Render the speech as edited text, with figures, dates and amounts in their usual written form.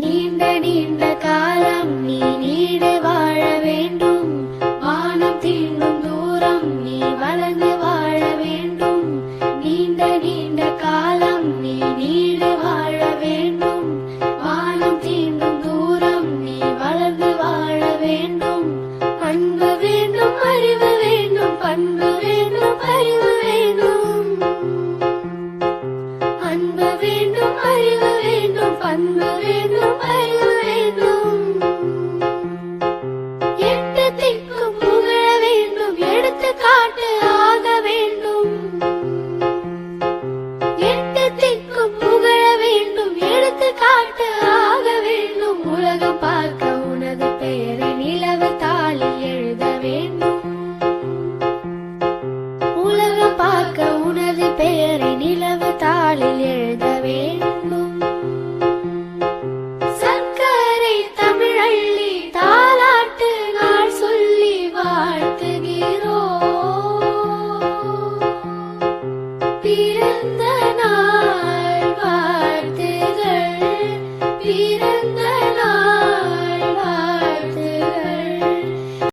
நீண்ட நீண்ட காலம் நீ நீடு வாழ வேண்டும். வானம் தீண்டும் தூரம் நீ வளர்ந்து வாழ வேண்டும். நீண்ட நீண்ட காலம் நீ நீடு வாழ வேண்டும். வானம் தீண்டும் தூரம் நீ வளர்ந்து வாழ வேண்டும். அன்பு வேண்டும், அறிவு வேண்டும், பண்பு வேண்டும், அறிவு வேண்டும். அன்பு வேண்டும், அறிவு வேண்டும், பண்பு வேண்டும், அறிவு வேண்டும். எட்டு திக்கும் புகழ வேண்டும், எடுத்துக்காட்டு ஆக வேண்டும். எட்டு திக்கும் புகழ வேண்டும், எடுத்துக்காட்டு ஆக வேண்டும். உலகம் பார்க்க உனது பெயரை நிலவு தாளில் எழுத வேண்டும். உலகம் பார்க்க உனது பெயரை நிலவு தாளில் எழுத வேண்டும். சர்க்கரை தமிழள்ளி தாலாட்டு நாள் சொல்லி வாழ்த்துகிறோம்.